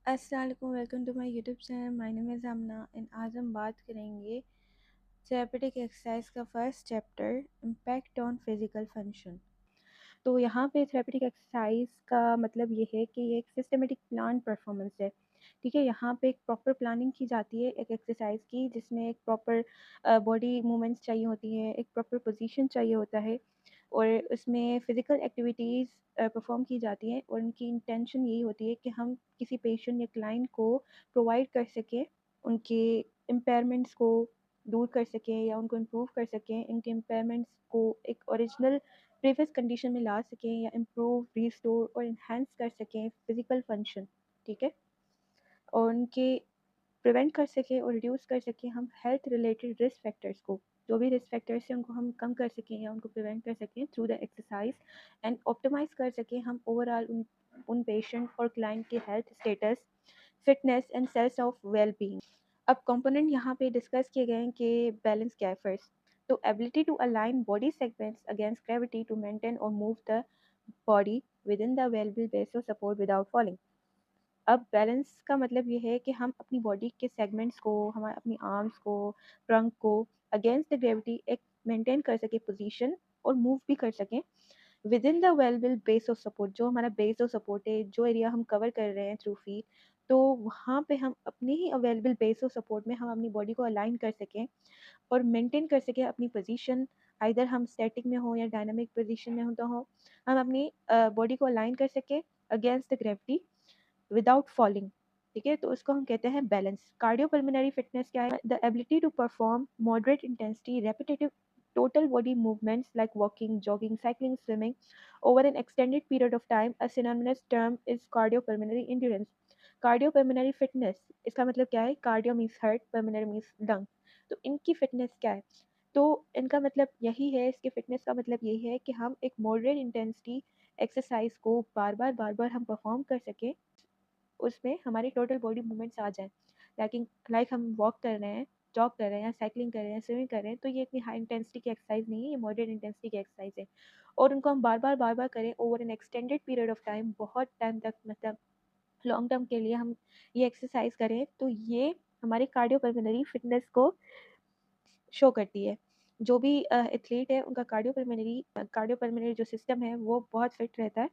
अस्सलाम वालेकुम, welcome to my YouTube channel. My name is Amna and आज हम बात करेंगे थेरेपेटिक एक्सरसाइज का first chapter, impact on physical function. तो यहाँ पे थेरेपेटिक एक्सरसाइज का मतलब ये है कि ये एक सिस्टमेटिक प्लान परफॉर्मेंस है। ठीक है, यहाँ पे एक प्रॉपर प्लानिंग की जाती है एक एक्सरसाइज की, जिसमें एक प्रॉपर बॉडी मूवमेंट्स चाहिए होती हैं, एक प्रॉपर पोजीशन चाहिए होता है और उसमें फ़िज़िकल एक्टिविटीज़ परफ़ॉर्म की जाती हैं और उनकी इंटेंशन यही होती है कि हम किसी पेशेंट या क्लाइंट को प्रोवाइड कर सकें, उनके इम्पेयरमेंट्स को दूर कर सकें या उनको इम्प्रूव कर सकें, इनके इम्पेयरमेंट्स को एक ओरिजिनल प्रीवियस कंडीशन में ला सकें या इम्प्रूव, रिस्टोर और इन्हांस कर सकें फ़िज़िकल फंक्शन। ठीक है? और उनके प्रिवेंट कर सकें और रिड्यूस कर सकें हम हेल्थ रिलेटेड रिस्क फैक्टर्स को, जो भी रिस्क फैक्टर्स हैं उनको हम कम कर सकें या उनको प्रिवेंट कर सकें through the exercise and optimise कर सकें हम ओवरऑल उन पेशेंट और क्लाइंट के health status, fitness and sense of well being. अब कंपोनेंट यहाँ पे डिस्कस किए गए हैं कि बैलेंस क्या है फर्स्ट। तो ability to align body segments against gravity to maintain और move the body within the available base of support without falling. अब बैलेंस का मतलब ये है कि हम अपनी बॉडी के सेगमेंट्स को, हमारे अपनी आर्म्स को, ट्रंक को अगेंस्ट द ग्रेविटी एक मेंटेन कर सके पोजीशन और मूव भी कर सकें within the available base of support. जो हमारा बेस ऑफ सपोर्ट है, जो एरिया हम कवर कर रहे हैं थ्रू फीट, तो वहाँ पे हम अपनी ही अवेलेबल बेस ऑफ सपोर्ट में हम अपनी बॉडी को अलाइन कर सकें और मेंटेन कर सकें अपनी पोजीशन। आइदर हम स्टैटिक में हो या डायनामिक पोजीशन में हो, तो हो हम अपनी बॉडी को अलाइन कर सकें against the gravity without falling. ठीक है, तो उसको हम कहते हैं बैलेंस। कार्डियोपल्मोनरी फिटनेस क्या है? The ability to perform moderate intensity repetitive total body movements like walking, jogging, cycling, swimming over an extended period of time. A synonymous term is cardiopulmonary endurance. Cardiopulmonary fitness, इसका मतलब क्या है? Cardio means heart, pulmonary means lung. तो इनकी fitness क्या है? तो इनका मतलब यही है, इसके फिटनेस का मतलब यही है कि हम एक मॉडरेट इंटेंसिटी एक्सरसाइज को बार बार हम परफॉर्म कर सकें, उसमें हमारी टोटल बॉडी मूवमेंट्स आ जाएँ। लाइक हम वॉक कर रहे हैं, जॉग कर रहे हैं, साइक्लिंग कर रहे हैं, स्विमिंग कर रहे हैं, तो ये इतनी हाई इंटेंसिटी की एक्सरसाइज नहीं है, ये मॉडरेट इंटेंसिटी की एक्सरसाइज है। और उनको हम बार बार करें over N extended period of time, बहुत टाइम तक, मतलब लॉन्ग टर्म के लिए हम ये एक्सरसाइज करें, तो ये हमारी कार्डियोपल्मोनरी फिटनेस को शो करती है। जो भी एथलीट है, उनका कार्डियोपल्मोनरी जो सिस्टम है वो बहुत फिट रहता है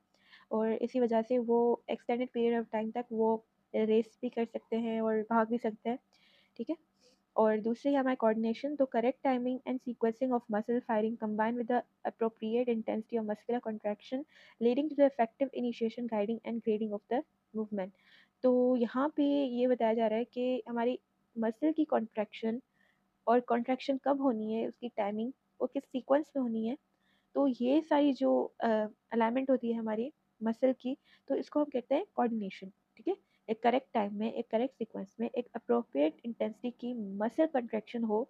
और इसी वजह से वो एक्सटेंडेड पीरियड ऑफ टाइम तक वो रेस भी कर सकते हैं और भाग भी सकते हैं। ठीक है, और दूसरी है हमारी कोऑर्डिनेशन। तो correct timing and sequencing of muscle firing combined with the appropriate intensity of muscular contraction leading to the effective initiation, guiding and grading of the movement. तो यहाँ पे ये बताया जा रहा है कि हमारी मसल की कॉन्ट्रैक्शन और कॉन्ट्रैक्शन कब होनी है, उसकी टाइमिंग और किस सीक्वेंस में होनी है। तो ये सारी जो अलाइनमेंट होती है हमारी मसल की, तो इसको हम कहते हैं कोऑर्डिनेशन। ठीक है, एक करेक्ट टाइम में, एक करेक्ट सीक्वेंस में, एक अप्रोप्रिएट इंटेंसिटी की मसल कंट्रैक्शन हो,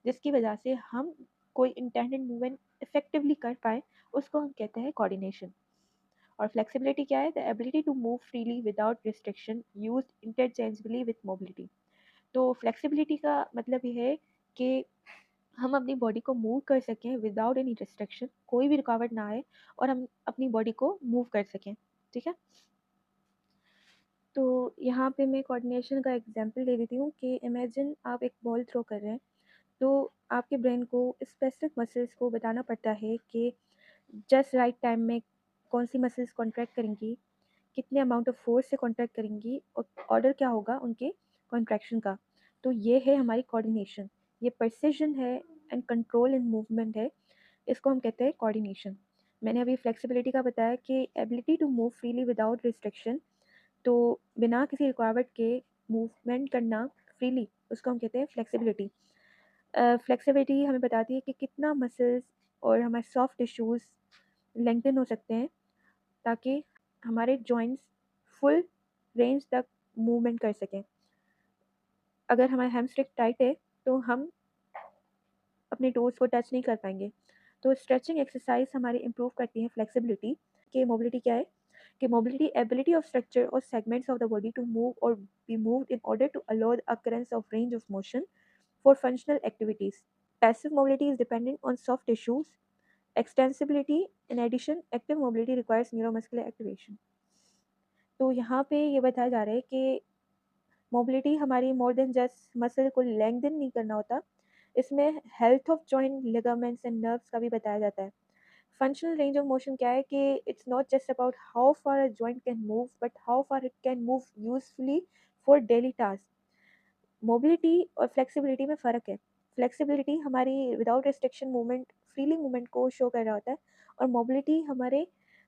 जिसकी वजह से हम कोई इंटेंडेड मूवमेंट इफेक्टिवली कर पाए, उसको हम कहते हैं कोऑर्डिनेशन। और फ्लेक्सिबिलिटी क्या है? The ability to move freely without restriction used interchangeably with mobility. तो फ्लेक्सिबिलिटी का मतलब ये है कि हम अपनी बॉडी को मूव कर सकें विदाउट एनी रिस्ट्रिक्शन, कोई भी रुकावट ना आए और हम अपनी बॉडी को मूव कर सकें। ठीक है, तो यहाँ पे मैं कोऑर्डिनेशन का एग्जांपल दे देती हूँ कि इमेजिन आप एक बॉल थ्रो कर रहे हैं, तो आपके ब्रेन को स्पेसिफिक मसल्स को बताना पड़ता है कि जस्ट राइट टाइम में कौन सी मसल्स कॉन्ट्रैक्ट करेंगी, कितने अमाउंट ऑफ फोर्स से कॉन्ट्रैक्ट करेंगी और ऑर्डर क्या होगा उनके कॉन्ट्रैक्शन का। तो ये है हमारी कोऑर्डिनेशन, ये प्रिसिजन है एंड कंट्रोल इन मूवमेंट है, इसको हम कहते हैं कोऑर्डिनेशन। मैंने अभी फ्लेक्सिबिलिटी का बताया कि ability to move freely without restriction, तो बिना किसी रुकावट के मूवमेंट करना फ्रीली, उसको हम कहते हैं फ्लेक्सिबिलिटी। फ्लेक्सिबिलिटी हमें बताती है कि कितना मसल्स और हमारे सॉफ्ट टिश्यूज़ लेंथन हो सकते हैं ताकि हमारे जॉइंट्स फुल रेंज तक मूवमेंट कर सकें। अगर हमारा हैमस्ट्रिंग टाइट है तो हम अपने टोज़ को टच नहीं कर पाएंगे। तो स्ट्रेचिंग एक्सरसाइज हमारी इम्प्रूव करती है फ्लेक्सिबिलिटी। कि मोबिलिटी क्या है? कि मोबिलिटी एबिलिटी ऑफ स्ट्रक्चर और segments of the body to move और be moved in order to allow the occurrence of range of motion for functional activities. Passive mobility is dependent on soft tissues. Extensibility, in addition, active mobility requires neuromuscular activation. तो यहाँ पे ये बताया जा रहा है कि मोबिलिटी हमारी मोर देन जस्ट मसल को लेंथन नहीं करना होता, इसमें health of joint, ligaments and nerves का भी बताया जाता है। फंक्शनल रेंज ऑफ मोशन क्या है कि it's not just about how far a joint can move but how far it can move usefully for daily task. Mobility और flexibility में फ़र्क है। फ्लेक्सिबिलिटी हमारी without restriction movement, freely movement को show कर रहा होता है, और मोबिलिटी हमारे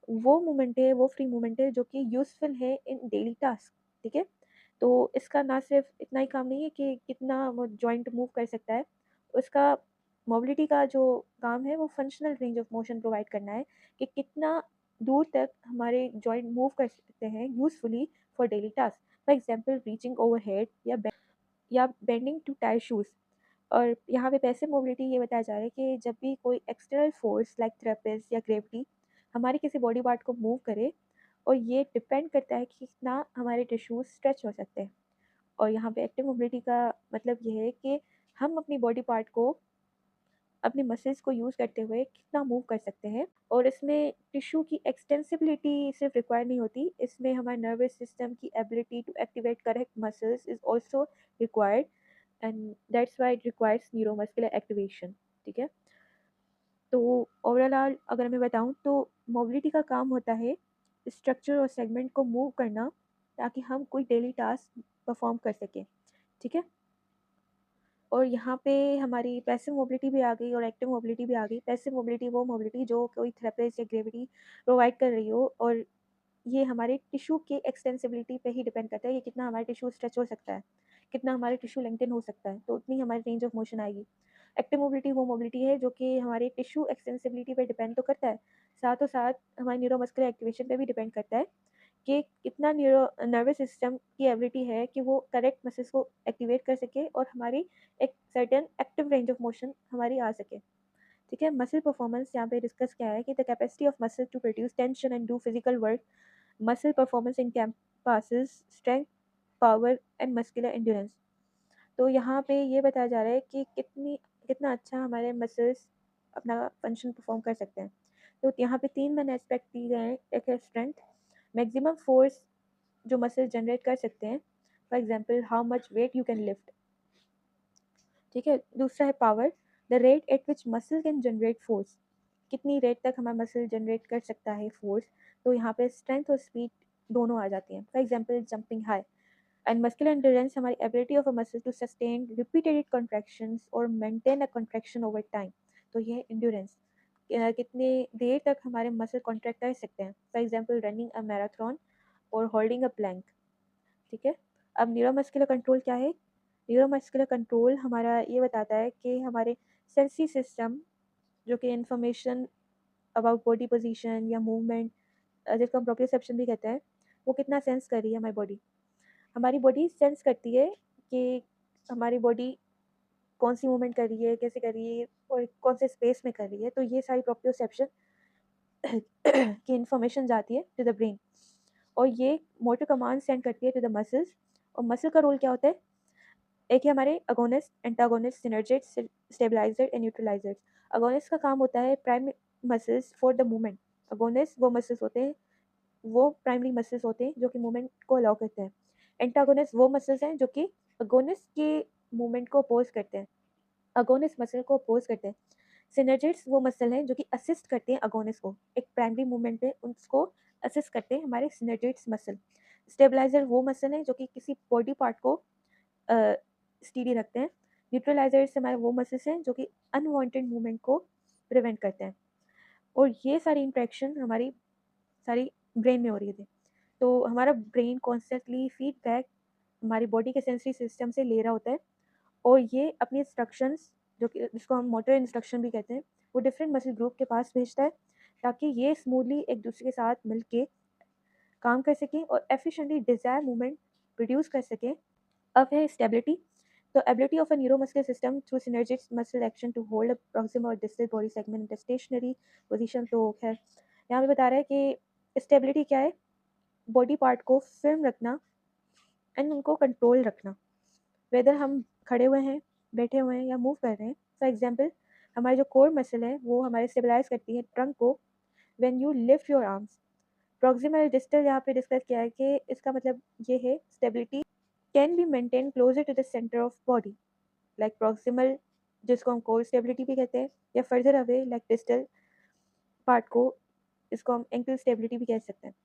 वो मूवमेंट है, वो फ्री मूवमेंट है जो कि यूज़फुल है इन डेली टास्क। ठीक है? तो इसका ना सिर्फ इतना ही काम नहीं है कि कितना वो जॉइंट मूव कर सकता है, उसका मोबिलिटी का जो काम है वो functional range of motion provide करना है कि कितना दूर तक हमारे जॉइंट मूव कर सकते हैं usefully for daily task. For example reaching overhead या बेंडिंग टू टाई शूज़। और यहाँ पे पैसिव मोबिलिटी ये बताया जा रहा है कि जब भी कोई एक्सटर्नल फोर्स लाइक थ्रेपेज या ग्रेविटी हमारे किसी बॉडी पार्ट को मूव करे, और ये डिपेंड करता है कि कितना हमारे टिश्यूज स्ट्रेच हो सकते हैं। और यहाँ पे एक्टिव मोबिलिटी का मतलब ये है कि हम अपनी बॉडी पार्ट को, अपने मसल्स को यूज़ करते हुए कितना मूव कर सकते हैं। और इसमें टिश्यू की एक्सटेंसिबिलिटी सिर्फ रिक्वायर नहीं होती, इसमें हमारे नर्वस सिस्टम की ability to activate correct muscles is also required, and that's why it requires neuromuscular activation. ठीक है? तो ओवरऑल अगर मैं बताऊं तो मोबिलिटी का काम होता है स्ट्रक्चर और सेगमेंट को मूव करना, ताकि हम कोई डेली टास्क परफॉर्म कर सकें। ठीक है? और यहाँ पे हमारी पैसिव मोबिलिटी भी आ गई और एक्टिव मोबिलिटी भी आ गई। पैसिव मोबिलिटी वो मोबिलिटी जो कोई थेरेपिस्ट या ग्रेविटी प्रोवाइड कर रही हो, और ये हमारे टिश्यू के एक्सटेंसिबिलिटी पे ही डिपेंड करता है कि कितना हमारा टिश्यू स्ट्रेच हो सकता है, कितना हमारे टिश्यू लेंथन हो सकता है, तो उतनी हमारी रेंज ऑफ मोशन आएगी। एक्टिव मोबिलिटी वो मोबिलिटी है जो कि हमारे टिश्यू एक्सटेंसिबिलिटी पे डिपेंड तो करता है, साथों साथ हमारे न्यूरोमस्कुलर एक्टिवेशन पे भी डिपेंड करता है कि कितना नर्वस सिस्टम की एबिलिटी है कि वो करेक्ट मसल्स को एक्टिवेट कर सके और हमारी एक certain active range of motion हमारी आ सके। ठीक है? मसल परफॉर्मेंस यहाँ पे डिस्कस किया है कि the capacity of muscle to produce tension and do physical work. Muscle performance encompasses strength, power and muscular endurance. तो यहाँ पे ये बताया जा रहा है कि कितना अच्छा हमारे मसल्स अपना फंक्शन परफॉर्म कर सकते हैं। तो यहाँ पे 3 मेन एस्पेक्ट दिए गए हैं। एक है स्ट्रेंथ, मैक्सिमम फोर्स जो मसल जनरेट कर सकते हैं, for example how much weight you can lift. ठीक है? दूसरा है power, the rate at which muscle can generate force, कितनी रेट तक हमारा मसल जनरेट कर सकता है फोर्स। तो यहाँ पे स्ट्रेंथ और स्पीड दोनों आ जाती हैं। For example jumping high. And muscular endurance हमारी ability of a muscle to sustain repeated contractions और maintain a contraction over time. तो ये है एंड्योरेंस, कितने देर तक हमारे मसल कॉन्ट्रैक्ट कर सकते हैं, for example running a marathon और होल्डिंग अ प्लैंक। ठीक है? अब न्यूरोमस्कुलर कंट्रोल क्या है? न्यूरोमस्कुलर कंट्रोल हमारा ये बताता है कि हमारे सेंसरी सिस्टम, जो कि इंफॉर्मेशन अबाउट बॉडी पोजीशन या मूवमेंट, जिसको हम प्रोप्रियोसेप्शन भी कहते हैं, वो कितना सेंस कर रही है हमारी बॉडी। हमारी बॉडी सेंस करती है कि हमारी बॉडी कौन सी मूवमेंट कर रही है, कैसे कर रही है और कौन से स्पेस में कर रही है। तो ये सारी प्रोप्रियोसेप्शन की इंफॉर्मेशन जाती है टू द ब्रेन, और ये मोटर कमांड सेंड करती है टू द मसल्स। और मसल का रोल क्या होता है? एक है हमारे agonist, antagonist, synergist, stabiliser and neutraliser. Agonist का काम होता है prime muscles for the movement. Agonist वो मसल्स होते हैं, वो प्राइमरी मसल्स होते हैं जो कि मूवमेंट को अलाउ करते हैं। एंटागोनिस्ट वो मसल्स हैं जो कि अगोनिस्ट के मूवमेंट को अपोज करते हैं, अगोनिस्ट मसल को अपोज करते हैं। सिनर्जिस्ट वो मसल हैं जो कि असिस्ट करते हैं अगोनिस्ट को, एक प्राइमरी मूवमेंट है उसको असिस्ट करते हैं हमारे सिनर्जिस्ट मसल। स्टेबलाइजर वो मसल हैं जो कि किसी बॉडी पार्ट को स्टीडी रखते हैं। न्यूट्रलाइजर्स हमारे वो मसल्स हैं जो कि अनवांटेड मूवमेंट को प्रिवेंट करते हैं। और ये सारी इंट्रैक्शन हमारी सारी ब्रेन में हो रही थी। तो हमारा ब्रेन कॉन्स्टेंटली फीडबैक हमारी बॉडी के सेंसरी सिस्टम से ले रहा होता है, और ये अपनी इंस्ट्रक्शंस, जो कि जिसको हम मोटर इंस्ट्रक्शन भी कहते हैं, वो डिफरेंट मसल ग्रुप के पास भेजता है, ताकि ये स्मूथली एक दूसरे के साथ मिलके काम कर सकें और एफिशिएंटली डिजायर मूवमेंट प्रोड्यूस कर सकें। अब है स्टेबिलिटी। तो ability of a neuromuscular system through synergic muscle action to hold a proximal और distal body segment in stationary position. तो खैर यहाँ पे बता रहा है कि स्टेबिलिटी क्या है? बॉडी पार्ट को फिर्म रखना एंड उनको कंट्रोल रखना, वेदर हम खड़े हुए हैं, बैठे हुए हैं या मूव कर रहे हैं। फॉर एग्जांपल हमारी जो कोर मसल है वो हमारे स्टेबलाइज करती है ट्रंक को when you lift your arms. Proximal distal यहाँ पे डिस्कस किया है कि इसका मतलब ये है stability can be maintain closer to the centre of body, like proximal जिसको हम कोर स्टेबिलिटी भी कहते हैं, या further away like distal part को इसको हम एंकल स्टेबिलिटी भी कह सकते हैं।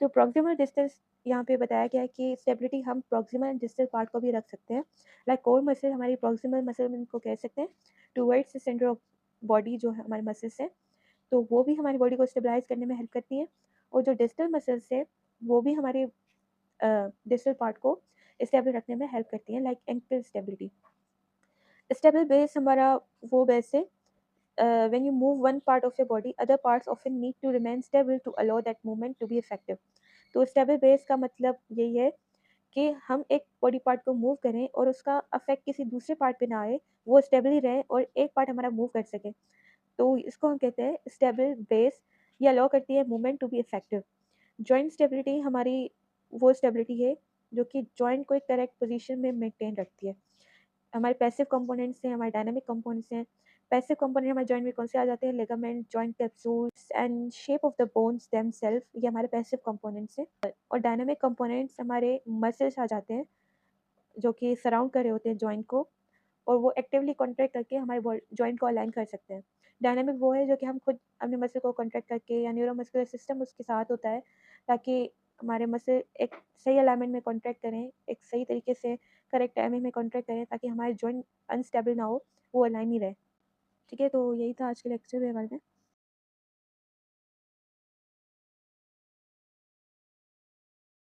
तो प्रॉक्सिमल डिस्टेंस यहाँ पे बताया गया है कि स्टेबिलिटी हम प्रॉक्सिमल एंड डिस्टल पार्ट को भी रख सकते हैं, लाइक कोर मसल हमारी प्रॉक्सिमल मसल को कह सकते हैं towards the centre of body, जो हमारे मसल्स हैं तो वो भी हमारी बॉडी को स्टेबलाइज करने में हेल्प करती हैं, और जो डिस्टल मसल्स है वो भी हमारे डिस्टल पार्ट को स्टेबल रखने में हेल्प करती हैं, like ankle stability. Stable base हमारा वो बेस है when you move one part of your body, other parts often need to remain stable to allow that movement to be effective. तो stable base का मतलब यही है कि हम एक बॉडी पार्ट को मूव करें और उसका अफेक्ट किसी दूसरे पार्ट पे ना आए, वो स्टेबली रहे और एक पार्ट हमारा मूव कर सके, तो इसको हम कहते हैं स्टेबल बेस। ये अलाउ करती है movement to be effective. Joint stability हमारी वो स्टेबिलिटी है जो कि जॉइंट को एक करेक्ट पोजीशन में मेंटेन रखती है। हमारे पैसिव कंपोनेंट्स हैं, हमारे डायनामिक कंपोनेंट्स हैं। पैसिव कंपोनेंट हमारे जॉइंट में कौन से आ जाते हैं? Ligament, joint capsules and shape of the bones themselves, ये हमारे पैसिव कंपोनेंट्स हैं। और डायनामिक कंपोनेंट्स हमारे मसल्स आ जाते हैं जो कि सराउंड कर रहे होते हैं जॉइंट को, और वो एक्टिवली कॉन्ट्रैक्ट करके हमारे जॉइंट को अलाइन कर सकते हैं। डायनामिक वो है जो कि हम खुद अपने मसल को कॉन्ट्रैक्ट करके, या न्यूरोमस्कुलर सिस्टम उसके साथ होता है ताकि हमारे मसल एक सही अलाइनमेंट में कॉन्ट्रैक्ट करें, एक सही तरीके से करेक्ट टाइमिंग में कॉन्ट्रैक्ट करें ताकि हमारे जॉइंट अनस्टेबल ना हो, वो अलाइन ही रहे। ठीक है, तो यही था आज के लेक्चर के बारे में।